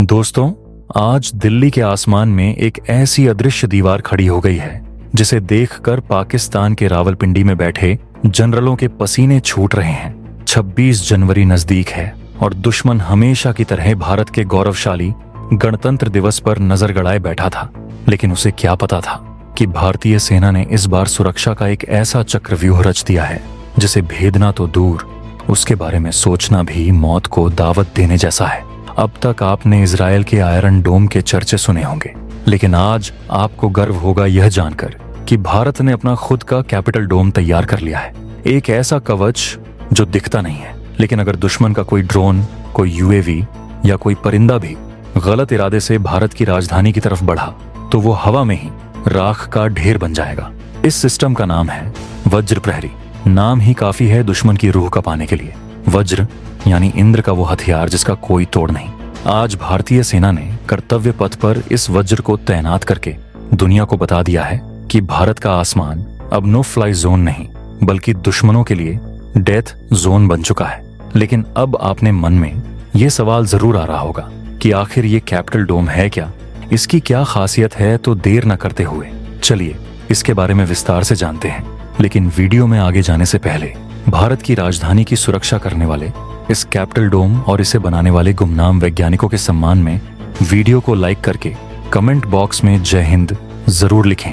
दोस्तों, आज दिल्ली के आसमान में एक ऐसी अदृश्य दीवार खड़ी हो गई है जिसे देखकर पाकिस्तान के रावलपिंडी में बैठे जनरलों के पसीने छूट रहे हैं। 26 जनवरी नजदीक है और दुश्मन हमेशा की तरह भारत के गौरवशाली गणतंत्र दिवस पर नजर गड़ाए बैठा था। लेकिन उसे क्या पता था कि भारतीय सेना ने इस बार सुरक्षा का एक ऐसा चक्रव्यूह रच दिया है जिसे भेदना तो दूर, उसके बारे में सोचना भी मौत को दावत देने जैसा है। अब तक आपने इजराइल के आयरन डोम के चर्चे सुने होंगे, लेकिन आज आपको गर्व होगा यह जानकर कि भारत ने अपना खुद का कैपिटल डोम तैयार कर लिया है। एक ऐसा कवच जो दिखता नहीं है, लेकिन अगर दुश्मन का कोई ड्रोन, कोई यूएवी या कोई परिंदा भी गलत इरादे से भारत की राजधानी की तरफ बढ़ा तो वो हवा में ही राख का ढेर बन जाएगा। इस सिस्टम का नाम है वज्र प्रहरी। नाम ही काफी है दुश्मन की रूह कपाने के लिए। वज्र यानी इंद्र का वो हथियार जिसका कोई तोड़ नहीं। आज भारतीय सेना ने कर्तव्य पथ पर इस वज्र को तैनात करके दुनिया को बता दिया है कि भारत का आसमान अब नो फ्लाई जोन नहीं बल्कि दुश्मनों के लिए डेथ जोन बन चुका है। लेकिन अब आपने मन में ये सवाल जरूर आ रहा होगा कि आखिर ये कैपिटल डोम है क्या, इसकी क्या खासियत है। तो देर न करते हुए चलिए इसके बारे में विस्तार से जानते हैं। लेकिन वीडियो में आगे जाने से पहले भारत की राजधानी की सुरक्षा करने वाले इस कैपिटल डोम और इसे बनाने वाले गुमनाम वैज्ञानिकों के सम्मान में वीडियो को लाइक करके कमेंट बॉक्स में जय हिंद जरूर लिखें।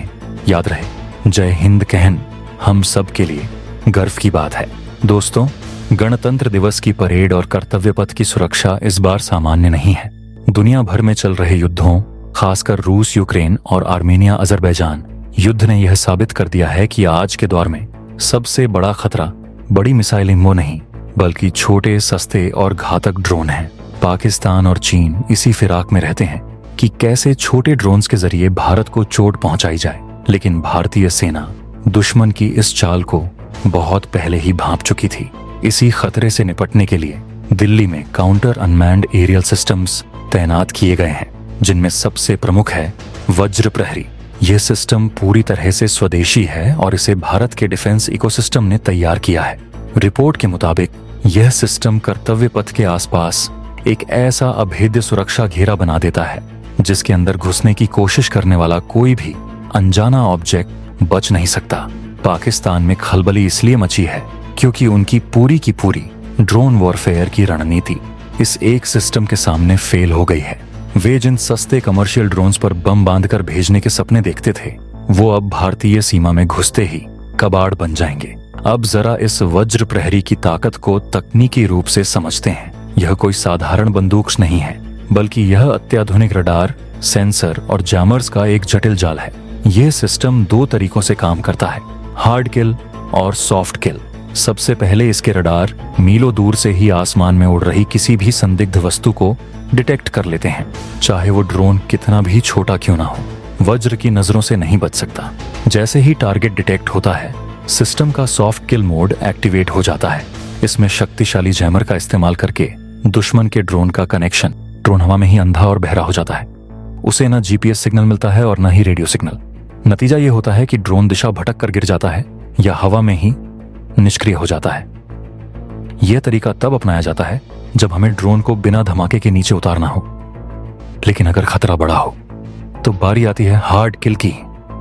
याद रहे, जय हिंद कहन हम सब के लिए गर्व की बात है। दोस्तों, गणतंत्र दिवस की परेड और कर्तव्य पथ की सुरक्षा इस बार सामान्य नहीं है। दुनिया भर में चल रहे युद्धों, खासकर रूस यूक्रेन और आर्मेनिया अजरबैजान युद्ध ने यह साबित कर दिया है कि आज के दौर में सबसे बड़ा खतरा बड़ी मिसाइल हिम्मो नहीं बल्कि छोटे, सस्ते और घातक ड्रोन हैं। पाकिस्तान और चीन इसी फिराक में रहते हैं कि कैसे छोटे ड्रोन्स के जरिए भारत को चोट पहुंचाई जाए। लेकिन भारतीय सेना दुश्मन की इस चाल को बहुत पहले ही भांप चुकी थी। इसी खतरे से निपटने के लिए दिल्ली में काउंटर अनमैन्ड एरियल सिस्टम्स तैनात किए गए हैं, जिनमें सबसे प्रमुख है वज्र प्रहरी। यह सिस्टम पूरी तरह से स्वदेशी है और इसे भारत के डिफेंस इकोसिस्टम ने तैयार किया है। रिपोर्ट के मुताबिक यह सिस्टम कर्तव्य पथ के आसपास एक ऐसा अभेद्य सुरक्षा घेरा बना देता है जिसके अंदर घुसने की कोशिश करने वाला कोई भी अनजाना ऑब्जेक्ट बच नहीं सकता। पाकिस्तान में खलबली इसलिए मची है क्योंकि उनकी पूरी की पूरी ड्रोन वॉरफेयर की रणनीति इस एक सिस्टम के सामने फेल हो गई है। वे जिन सस्ते कमर्शियल ड्रोन्स पर बम बांधकर भेजने के सपने देखते थे, वो अब भारतीय सीमा में घुसते ही कबाड़ बन जाएंगे। अब जरा इस वज्र प्रहरी की ताकत को तकनीकी रूप से समझते हैं। यह कोई साधारण बंदूक नहीं है, बल्कि यह अत्याधुनिक रडार, सेंसर और जैमर्स का एक जटिल जाल है। यह सिस्टम दो तरीकों से काम करता है, हार्ड किल और सॉफ्ट किल। सबसे पहले इसके रडार मीलों दूर से ही आसमान में उड़ रही किसी भी संदिग्ध वस्तु को डिटेक्ट कर लेते हैं, चाहे वो ड्रोन कितना भी छोटा क्यों ना हो। वज्र की नजरों से नहीं बच सकता। जैसे ही टारगेट डिटेक्ट होता है, सिस्टम का सॉफ्ट किल मोड एक्टिवेट हो जाता है। इसमें शक्तिशाली जैमर का इस्तेमाल करके दुश्मन के ड्रोन का कनेक्शन, ड्रोन हवा में ही अंधा और बहरा हो जाता है। उसे न जीपीएस सिग्नल मिलता है और न ही रेडियो सिग्नल। नतीजा ये होता है कि ड्रोन दिशा भटक कर गिर जाता है या हवा में ही निष्क्रिय हो जाता है। यह तरीका तब अपनाया जाता है जब हमें ड्रोन को बिना धमाके के नीचे उतारना हो। लेकिन अगर खतरा बड़ा हो तो बारी आती है हार्ड किल की।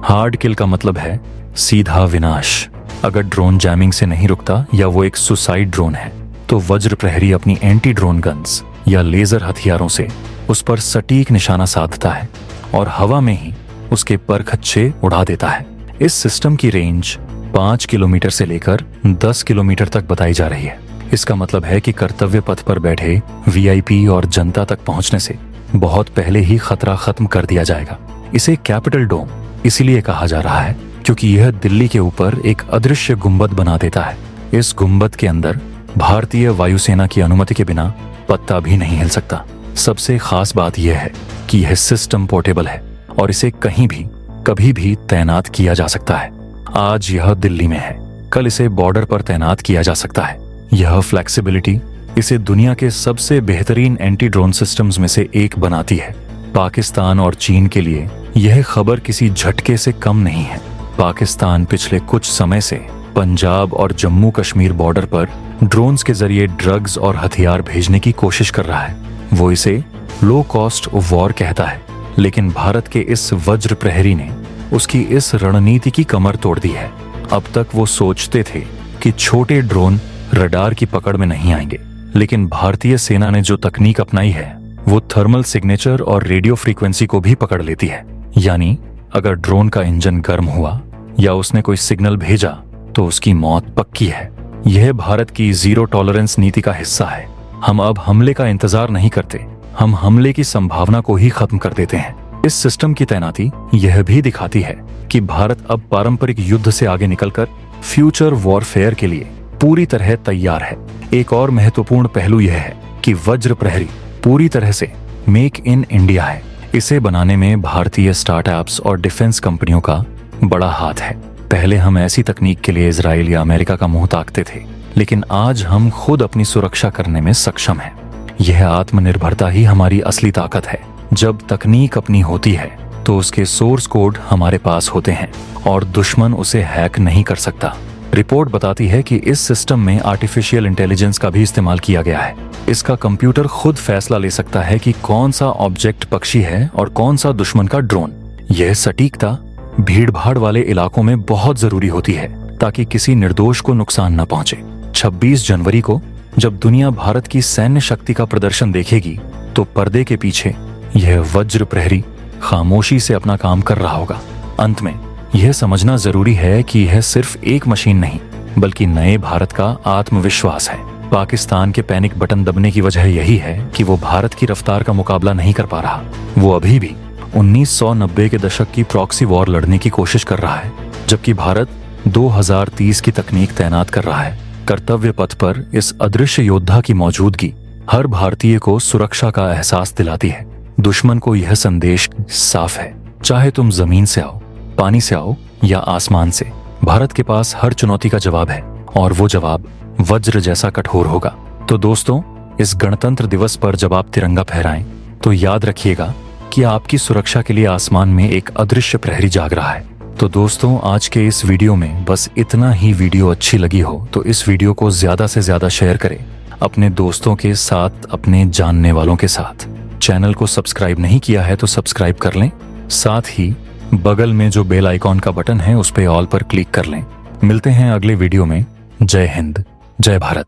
हार्ड किल का मतलब है सीधा विनाश। अगर ड्रोन जैमिंग से नहीं रुकता या वो एक सुसाइड ड्रोन है तो वज्र प्रहरी अपनी एंटी ड्रोन गन्स या लेजर हथियारों से उस पर सटीक निशाना साधता है और हवा में ही उसके परखच्चे उड़ा देता है। इस सिस्टम की रेंज 5 किलोमीटर से लेकर 10 किलोमीटर तक बताई जा रही है। इसका मतलब है कि कर्तव्य पथ पर बैठे वीआईपी और जनता तक पहुंचने से बहुत पहले ही खतरा खत्म कर दिया जाएगा। इसे कैपिटल डोम इसीलिए कहा जा रहा है क्योंकि यह दिल्ली के ऊपर एक अदृश्य गुंबद बना देता है। इस गुंबद के अंदर भारतीय वायुसेना की अनुमति के बिना पत्ता भी नहीं हिल सकता। सबसे खास बात यह है कि यह सिस्टम पोर्टेबल है और इसे कहीं भी कभी भी तैनात किया जा सकता है। आज यह दिल्ली में है, कल इसे बॉर्डर पर तैनात किया जा सकता है। यह फ्लेक्सिबिलिटी इसे दुनिया के सबसे बेहतरीन एंटी ड्रोन सिस्टम्स में से एक बनाती है। पाकिस्तान और चीन के लिए यह खबर किसी झटके से कम नहीं है। पाकिस्तान पिछले कुछ समय से पंजाब और जम्मू कश्मीर बॉर्डर पर ड्रोन्स के जरिए ड्रग्स और हथियार भेजने की कोशिश कर रहा है। वो इसे लो कॉस्ट वॉर कहता है। लेकिन भारत के इस वज्र प्रहरी ने उसकी इस रणनीति की कमर तोड़ दी है। अब तक वो सोचते थे कि छोटे ड्रोन रडार की पकड़ में नहीं आएंगे, लेकिन भारतीय सेना ने जो तकनीक अपनाई है वो थर्मल सिग्नेचर और रेडियो फ्रीक्वेंसी को भी पकड़ लेती है। यानी अगर ड्रोन का इंजन गर्म हुआ या उसने कोई सिग्नल भेजा तो उसकी मौत पक्की है। यह भारत की जीरो टॉलरेंस नीति का हिस्सा है। हम अब हमले का इंतजार नहीं करते, हम हमले की संभावना को ही खत्म कर देते हैं। इस सिस्टम की तैनाती यह भी दिखाती है कि भारत अब पारंपरिक युद्ध से आगे निकलकर फ्यूचर वॉरफेयर के लिए पूरी तरह तैयार है। एक और महत्वपूर्ण पहलू यह है कि वज्र प्रहरी पूरी तरह से मेक इन इंडिया है। इसे बनाने में भारतीय स्टार्टअप्स और डिफेंस कंपनियों का बड़ा हाथ है। पहले हम ऐसी तकनीक के लिए इजराइल या अमेरिका का मुंह ताकते थे, लेकिन आज हम खुद अपनी सुरक्षा करने में सक्षम हैं। यह आत्मनिर्भरता ही हमारी असली ताकत है। जब तकनीक अपनी होती है तो उसके सोर्स कोड हमारे पास होते हैं और दुश्मन उसे हैक नहीं कर सकता। रिपोर्ट बताती है कि इस सिस्टम में आर्टिफिशियल इंटेलिजेंस का भी इस्तेमाल किया गया है। इसका कंप्यूटर खुद फैसला ले सकता है कि कौन सा ऑब्जेक्ट पक्षी है और कौन सा दुश्मन का ड्रोन। यह सटीकता भीड़भाड़ वाले इलाकों में बहुत जरूरी होती है ताकि किसी निर्दोष को नुकसान न पहुंचे। 26 जनवरी को जब दुनिया भारत की सैन्य शक्ति का प्रदर्शन देखेगी तो पर्दे के पीछे यह वज्र प्रहरी खामोशी से अपना काम कर रहा होगा। अंत में यह समझना जरूरी है कि यह सिर्फ एक मशीन नहीं बल्कि नए भारत का आत्मविश्वास है। पाकिस्तान के पैनिक बटन दबने की वजह यही है कि वो भारत की रफ्तार का मुकाबला नहीं कर पा रहा। वो अभी भी 1990 के दशक की प्रॉक्सी वॉर लड़ने की कोशिश कर रहा है, जबकि भारत 2030 की तकनीक तैनात कर रहा है। कर्तव्य पथ पर इस अदृश्य योद्धा की मौजूदगी हर भारतीय को सुरक्षा का एहसास दिलाती है। दुश्मन को यह संदेश साफ है, चाहे तुम जमीन से आओ, पानी से आओ या आसमान से, भारत के पास हर चुनौती का जवाब है और वो जवाब वज्र जैसा कठोर होगा। तो दोस्तों, इस गणतंत्र दिवस पर जब आप तिरंगा फहराएं तो याद रखिएगा कि आपकी सुरक्षा के लिए आसमान में एक अदृश्य प्रहरी जाग रहा है। तो दोस्तों, आज के इस वीडियो में बस इतना ही। वीडियो अच्छी लगी हो तो इस वीडियो को ज्यादा से ज्यादा शेयर करें अपने दोस्तों के साथ, अपने जानने वालों के साथ। चैनल को सब्सक्राइब नहीं किया है तो सब्सक्राइब कर लें। साथ ही बगल में जो बेल आइकॉन का बटन है उस पे ऑल पर क्लिक कर लें। मिलते हैं अगले वीडियो में। जय हिंद, जय भारत।